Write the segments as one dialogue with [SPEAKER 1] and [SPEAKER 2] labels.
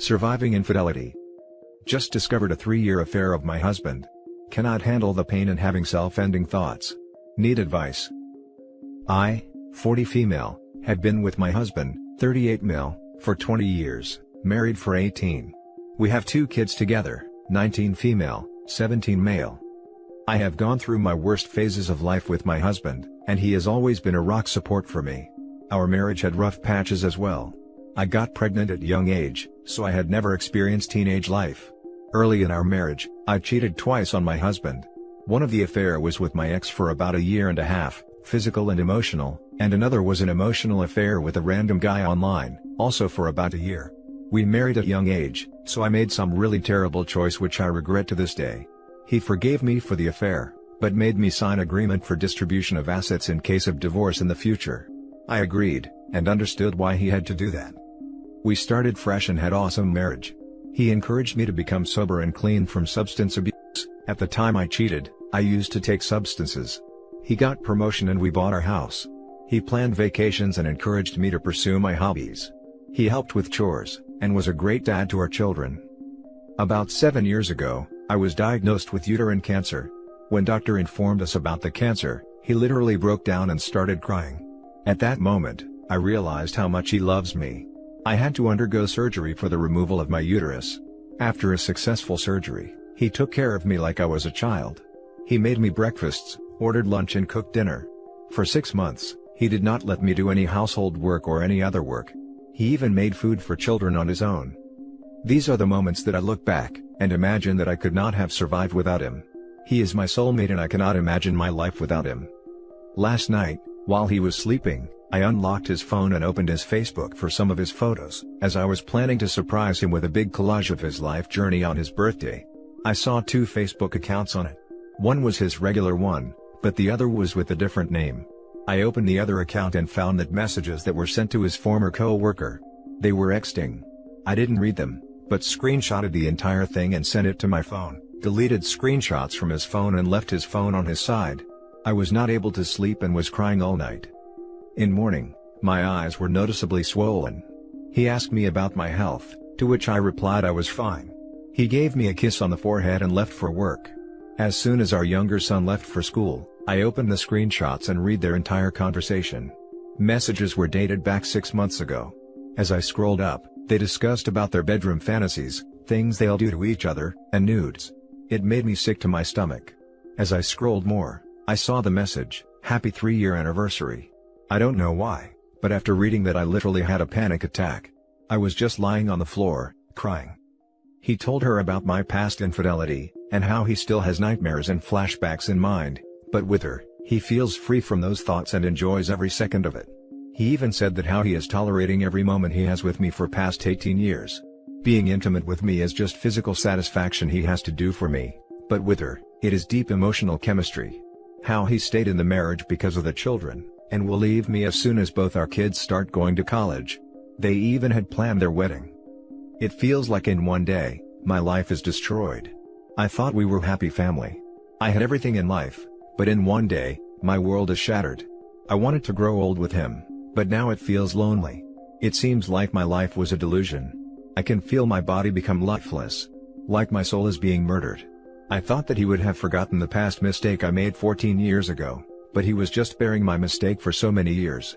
[SPEAKER 1] Surviving infidelity. Just discovered a 3-year affair of my husband. Cannot handle the pain and having self-ending thoughts. Need advice. I, 40 female, have been with my husband, 38 male, for 20 years, married for 18. We have 2 kids together, 19 female, 17 male. I have gone through my worst phases of life with my husband, and he has always been a rock support for me. Our marriage had rough patches as well. I got pregnant at young age, so I had never experienced teenage life. Early in our marriage, I cheated twice on my husband. One of the affair was with my ex for about a year and a half, physical and emotional, and another was an emotional affair with a random guy online, also for about a year. We married at young age, so I made some really terrible choice which I regret to this day. He forgave me for the affair, but made me sign agreement for distribution of assets in case of divorce in the future. I agreed, and understood why he had to do that. We started fresh and had awesome marriage. He encouraged me to become sober and clean from substance abuse. At the time I cheated, I used to take substances. He got promotion and we bought our house. He planned vacations and encouraged me to pursue my hobbies. He helped with chores, and was a great dad to our children. About 7 years ago, I was diagnosed with uterine cancer. When doctor informed us about the cancer, he literally broke down and started crying. At that moment, I realized how much he loves me. I had to undergo surgery for the removal of my uterus. After a successful surgery, he took care of me like I was a child. He made me breakfasts, ordered lunch and cooked dinner. For 6 months, he did not let me do any household work or any other work. He even made food for children on his own. These are the moments that I look back, and imagine that I could not have survived without him. He is my soulmate and I cannot imagine my life without him. Last night, while he was sleeping, I unlocked his phone and opened his Facebook for some of his photos, as I was planning to surprise him with a big collage of his life journey on his birthday. I saw 2 Facebook accounts on it. One was his regular one, but the other was with a different name. I opened the other account and found that messages that were sent to his former co-worker. They were exting. I didn't read them, but screenshotted the entire thing and sent it to my phone, deleted screenshots from his phone and left his phone on his side. I was not able to sleep and was crying all night. In morning, my eyes were noticeably swollen. He asked me about my health, to which I replied I was fine. He gave me a kiss on the forehead and left for work. As soon as our younger son left for school, I opened the screenshots and read their entire conversation. Messages were dated back 6 months ago. As I scrolled up, they discussed about their bedroom fantasies, things they'll do to each other, and nudes. It made me sick to my stomach. As I scrolled more, I saw the message, "Happy 3-year anniversary." I don't know why, but after reading that I literally had a panic attack. I was just lying on the floor, crying. He told her about my past infidelity, and how he still has nightmares and flashbacks in mind, but with her, he feels free from those thoughts and enjoys every second of it. He even said that how he is tolerating every moment he has with me for past 18 years. Being intimate with me is just physical satisfaction he has to do for me, but with her, it is deep emotional chemistry. How he stayed in the marriage because of the children, and will leave me as soon as both our kids start going to college. They even had planned their wedding. It feels like in one day, my life is destroyed. I thought we were a happy family. I had everything in life, but in one day, my world is shattered. I wanted to grow old with him, but now it feels lonely. It seems like my life was a delusion. I can feel my body become lifeless. Like my soul is being murdered. I thought that he would have forgotten the past mistake I made 14 years ago. But he was just bearing my mistake for so many years.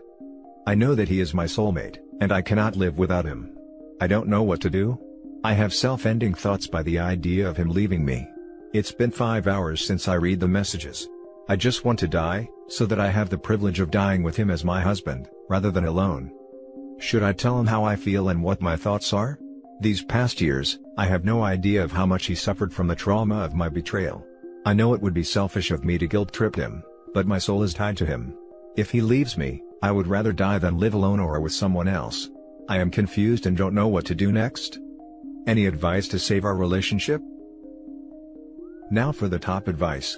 [SPEAKER 1] I know that he is my soulmate, and I cannot live without him. I don't know what to do. I have self-ending thoughts by the idea of him leaving me. It's been 5 hours since I read the messages. I just want to die, so that I have the privilege of dying with him as my husband, rather than alone. Should I tell him how I feel and what my thoughts are? These past years, I have no idea of how much he suffered from the trauma of my betrayal. I know it would be selfish of me to guilt-trip him, but my soul is tied to him. If he leaves me, I would rather die than live alone or with someone else. I am confused and don't know what to do next. Any advice to save our relationship? Now for the top advice.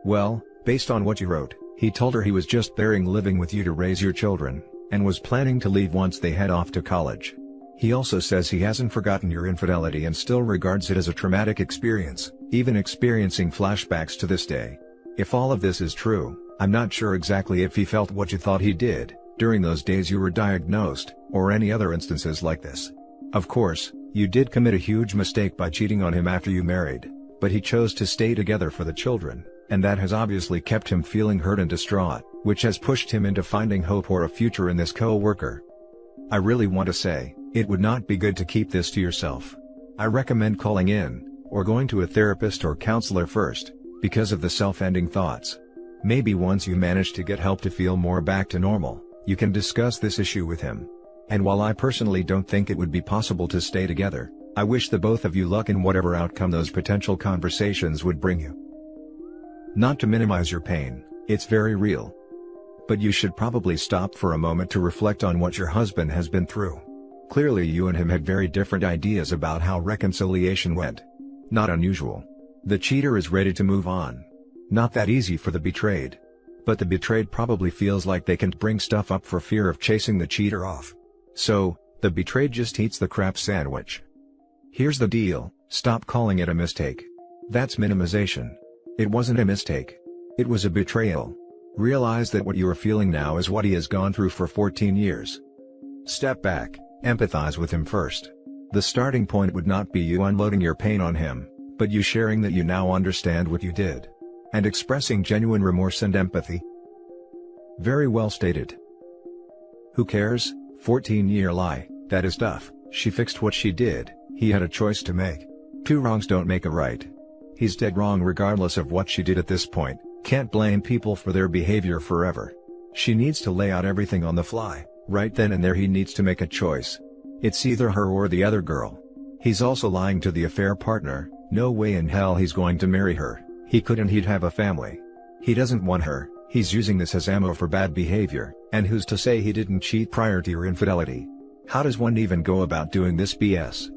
[SPEAKER 1] Well, based on what you wrote, he told her he was just bearing living with you to raise your children, and was planning to leave once they head off to college. He also says he hasn't forgotten your infidelity and still regards it as a traumatic experience, even experiencing flashbacks to this day. If all of this is true, I'm not sure exactly if he felt what you thought he did, during those days you were diagnosed, or any other instances like this. Of course, You did commit a huge mistake by cheating on him after you married, but he chose to stay together for the children, and that has obviously kept him feeling hurt and distraught, which has pushed him into finding hope or a future in this co-worker. I really want to say, it would not be good to keep this to yourself. I recommend calling in, or going to a therapist or counselor first, because of the self-ending thoughts. Maybe once you manage to get help to feel more back to normal, you can discuss this issue with him. And while I personally don't think it would be possible to stay together, I wish the both of you luck in whatever outcome those potential conversations would bring you. Not to minimize your pain, it's very real. But you should probably stop for a moment to reflect on what your husband has been through. Clearly you and him had very different ideas about how reconciliation went. Not unusual. The cheater is ready to move on. Not that easy for the betrayed. But the betrayed probably feels like they can't bring stuff up for fear of chasing the cheater off. So, the betrayed just eats the crap sandwich. Here's the deal, stop calling it a mistake. That's minimization. It wasn't a mistake. It was a betrayal. Realize that what you are feeling now is what he has gone through for 14 years. Step back, empathize with him first. The starting point would not be you unloading your pain on him, but you sharing that you now understand what you did. And expressing genuine remorse and empathy. Very well stated. Who cares? 14-year lie, that is tough. She fixed what she did, he had a choice to make. Two wrongs don't make a right. He's dead wrong regardless of what she did at this point, can't blame people for their behavior forever. She needs to lay out everything on the fly, right then and there he needs to make a choice. It's either her or the other girl. He's also lying to the affair partner, no way in hell he's going to marry her, he couldn't, he'd have a family. He doesn't want her, he's using this as ammo for bad behavior, and who's to say he didn't cheat prior to your infidelity? How does one even go about doing this BS?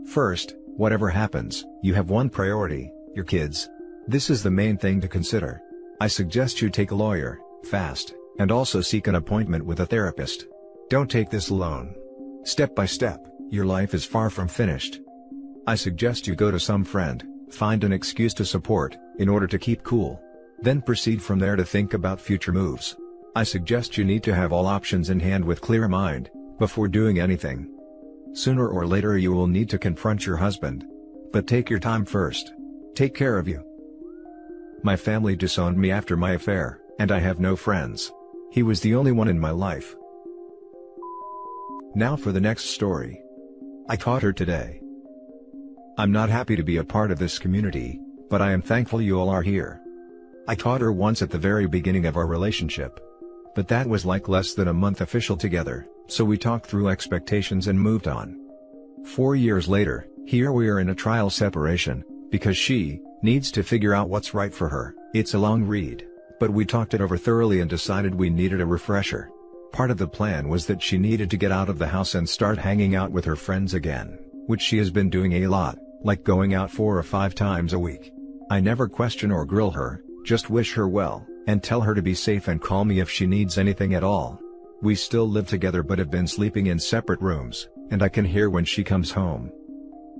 [SPEAKER 1] First, whatever happens, you have one priority, your kids. This is the main thing to consider. I suggest you take a lawyer, fast, and also seek an appointment with a therapist. Don't take this alone. Step by step, your life is far from finished. I suggest you go to some friend, find an excuse to support, in order to keep cool. Then proceed from there to think about future moves. I suggest you need to have all options in hand with clear mind, before doing anything. Sooner or later you will need to confront your husband. But take your time first. Take care of you. My family disowned me after my affair, and I have no friends. He was the only one in my life. Now for the next story. I caught her today. I'm not happy to be a part of this community, but I am thankful you all are here. I caught her once at the very beginning of our relationship. But that was like less than a month official together, so we talked through expectations and moved on. 4 years later, here we are in a trial separation, because she needs to figure out what's right for her. It's a long read, but we talked it over thoroughly and decided we needed a refresher. Part of the plan was that she needed to get out of the house and start hanging out with her friends again, which she has been doing a lot, like going out 4 or 5 times a week. I never question or grill her, just wish her well, and tell her to be safe and call me if she needs anything at all. We still live together but have been sleeping in separate rooms, and I can hear when she comes home.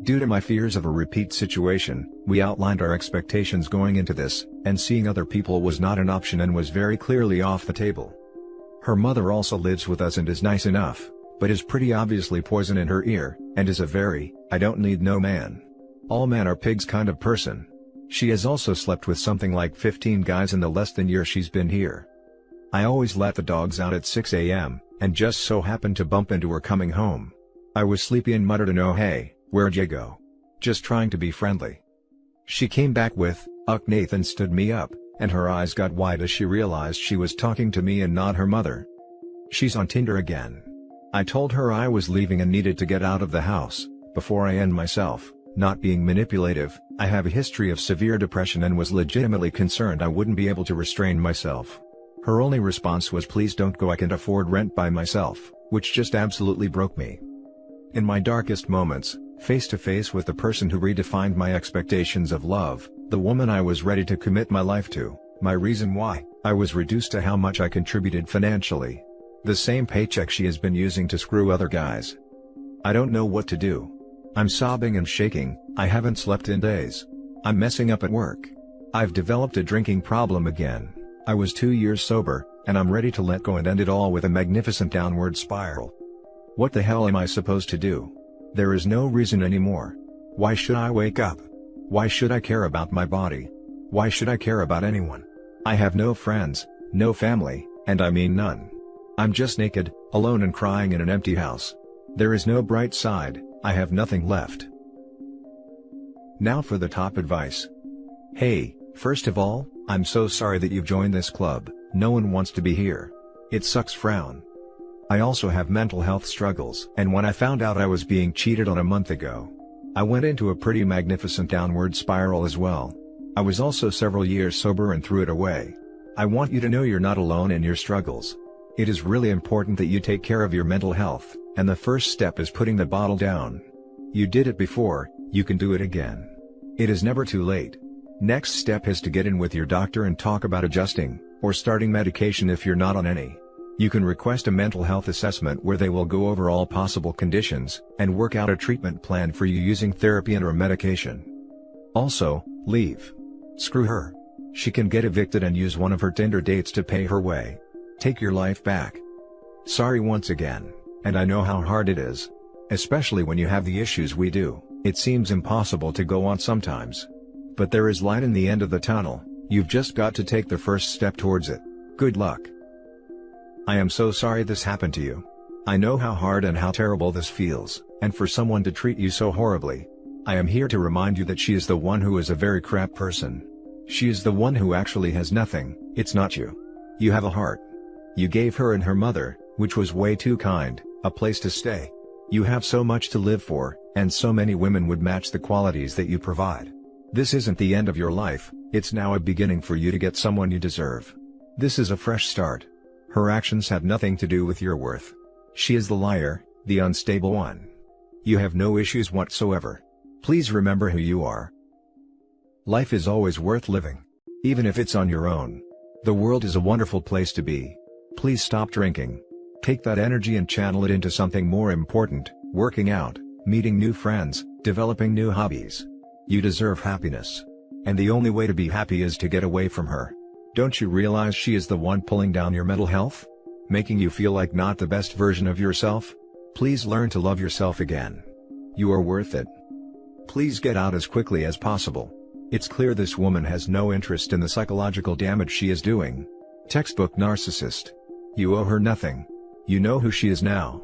[SPEAKER 1] Due to my fears of a repeat situation, we outlined our expectations going into this, and seeing other people was not an option and was very clearly off the table. Her mother also lives with us and is nice enough, but is pretty obviously poison in her ear, and is a very, I don't need no man. All men are pigs kind of person. She has also slept with something like 15 guys in the less than year she's been here. I always let the dogs out at 6 a.m., and just so happened to bump into her coming home. I was sleepy and muttered an "Oh hey, where'd you go?" just trying to be friendly. She came back with, "Uck Nathan stood me up," and her eyes got wide as she realized she was talking to me and not her mother. She's on Tinder again. I told her I was leaving and needed to get out of the house, before I end myself. Not being manipulative, I have a history of severe depression and was legitimately concerned I wouldn't be able to restrain myself. Her only response was, "Please don't go, I can't afford rent by myself," which just absolutely broke me. In my darkest moments, face to face with the person who redefined my expectations of love, the woman I was ready to commit my life to, my reason why, I was reduced to how much I contributed financially. The same paycheck she has been using to screw other guys. I don't know what to do. I'm sobbing and shaking, I haven't slept in days. I'm messing up at work. I've developed a drinking problem again. I was 2 years sober, and I'm ready to let go and end it all with a magnificent downward spiral. What the hell am I supposed to do? There is no reason anymore. Why should I wake up? Why should I care about my body? Why should I care about anyone? I have no friends, no family, and I mean none. I'm just naked, alone and crying in an empty house. There is no bright side, I have nothing left. Now for the top advice. Hey, first of all, I'm so sorry that you've joined this club, no one wants to be here. It sucks frown. I also have mental health struggles, and when I found out I was being cheated on a month ago, I went into a pretty magnificent downward spiral as well. I was also several years sober and threw it away. I want you to know you're not alone in your struggles. It is really important that you take care of your mental health, and the first step is putting the bottle down. You did it before, you can do it again. It is never too late. Next step is to get in with your doctor and talk about adjusting, or starting medication if you're not on any. You can request a mental health assessment where they will go over all possible conditions, and work out a treatment plan for you using therapy and/or medication. Also, leave. Screw her. She can get evicted and use one of her Tinder dates to pay her way. Take your life back. Sorry once again, and I know how hard it is. Especially when you have the issues we do, it seems impossible to go on sometimes. But there is light in the end of the tunnel, you've just got to take the first step towards it. Good luck. I am so sorry this happened to you. I know how hard and how terrible this feels, and for someone to treat you so horribly. I am here to remind you that she is the one who is a very crap person. She is the one who actually has nothing, it's not you. You have a heart. You gave her and her mother, which was way too kind, a place to stay. You have so much to live for, and so many women would match the qualities that you provide. This isn't the end of your life, it's now a beginning for you to get someone you deserve. This is a fresh start. Her actions have nothing to do with your worth. She is the liar, the unstable one. You have no issues whatsoever. Please remember who you are. Life is always worth living. Even if it's on your own. The world is a wonderful place to be. Please stop drinking. Take that energy and channel it into something more important, working out, meeting new friends, developing new hobbies. You deserve happiness. And the only way to be happy is to get away from her. Don't you realize she is the one pulling down your mental health? Making you feel like not the best version of yourself? Please learn to love yourself again. You are worth it. Please get out as quickly as possible. It's clear this woman has no interest in the psychological damage she is doing. Textbook narcissist. You owe her nothing. You know who she is now.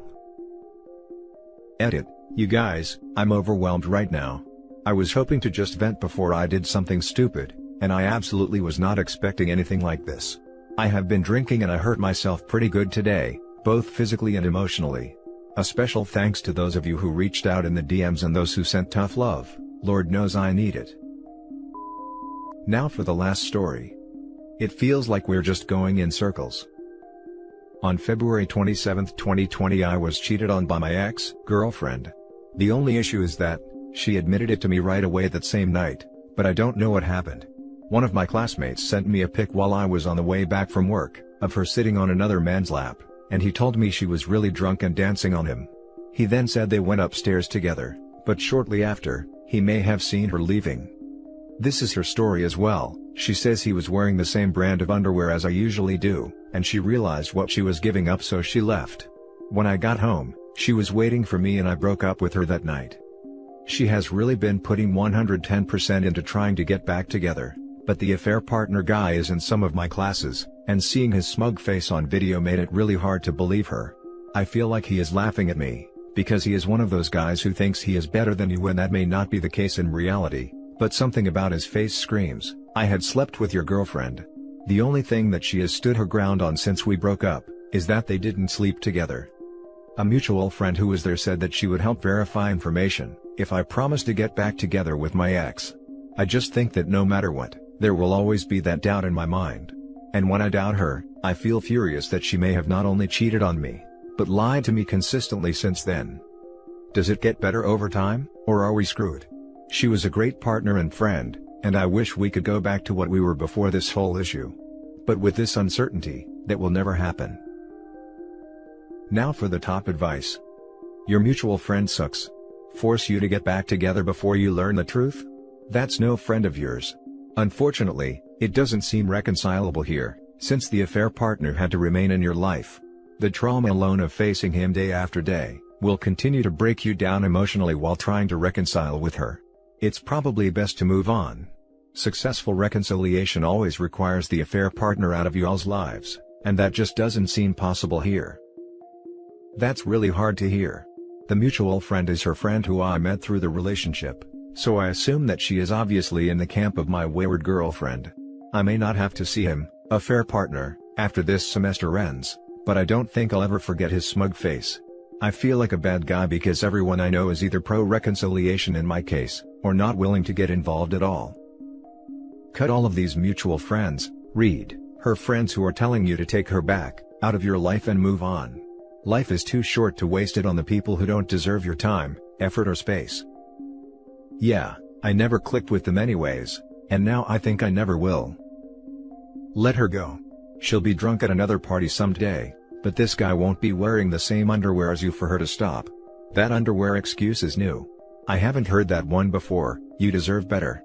[SPEAKER 1] Edit. You guys, I'm overwhelmed right now. I was hoping to just vent before I did something stupid, and I absolutely was not expecting anything like this. I have been drinking and I hurt myself pretty good today, both physically and emotionally. A special thanks to those of you who reached out in the DMs and those who sent tough love, Lord knows I need it. Now for the last story. It feels like we're just going in circles. On February 27, 2020 I was cheated on by my ex-girlfriend. The only issue is that, she admitted it to me right away that same night, but I don't know what happened. One of my classmates sent me a pic while I was on the way back from work, of her sitting on another man's lap, and he told me she was really drunk and dancing on him. He then said they went upstairs together, but shortly after, he may have seen her leaving. This is her story as well. She says he was wearing the same brand of underwear as I usually do, and she realized what she was giving up so she left. When I got home, she was waiting for me and I broke up with her that night. She has really been putting 110% into trying to get back together, but the affair partner guy is in some of my classes, and seeing his smug face on video made it really hard to believe her. I feel like he is laughing at me, because he is one of those guys who thinks he is better than you when that may not be the case in reality, but something about his face screams, I had slept with your girlfriend. The only thing that she has stood her ground on since we broke up, is that they didn't sleep together. A mutual friend who was there said that she would help verify information, if I promised to get back together with my ex. I just think that no matter what, there will always be that doubt in my mind. And when I doubt her, I feel furious that she may have not only cheated on me, but lied to me consistently since then. Does it get better over time, or are we screwed? She was a great partner and friend, and I wish we could go back to what we were before this whole issue. But with this uncertainty, that will never happen. Now for the top advice. Your mutual friend sucks. Force you to get back together before you learn the truth? That's no friend of yours. Unfortunately, it doesn't seem reconcilable here, since the affair partner had to remain in your life. The trauma alone of facing him day after day, will continue to break you down emotionally while trying to reconcile with her. It's probably best to move on. Successful reconciliation always requires the affair partner out of y'all's lives, and that just doesn't seem possible here. That's really hard to hear. The mutual friend is her friend who I met through the relationship, so I assume that she is obviously in the camp of my wayward girlfriend. I may not have to see him, affair partner, after this semester ends, but I don't think I'll ever forget his smug face. I feel like a bad guy because everyone I know is either pro-reconciliation in my case, or not willing to get involved at all. Cut all of these mutual friends, read, her friends who are telling you to take her back, out of your life and move on. Life is too short to waste it on the people who don't deserve your time, effort or space. Yeah, I never clicked with them anyways, and now I think I never will. Let her go. She'll be drunk at another party someday, but this guy won't be wearing the same underwear as you for her to stop. That underwear excuse is new. I haven't heard that one before. You deserve better.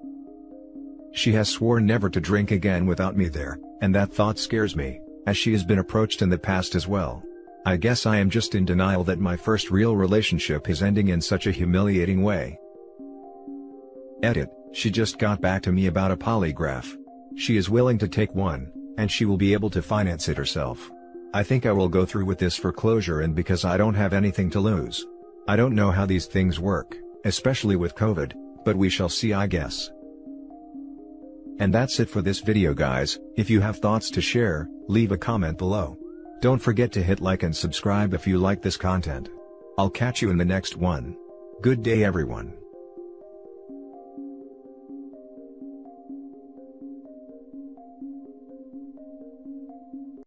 [SPEAKER 1] She has sworn never to drink again without me there, and that thought scares me, as she has been approached in the past as well. I guess I am just in denial that my first real relationship is ending in such a humiliating way. Edit, she just got back to me about a polygraph. She is willing to take one, and she will be able to finance it herself. I think I will go through with this for closure and because I don't have anything to lose. I don't know how these things work, especially with COVID, but we shall see, I guess. And that's it for this video, guys. If you have thoughts to share, leave a comment below. Don't forget to hit like and subscribe if you like this content. I'll catch you in the next one. Good day, everyone.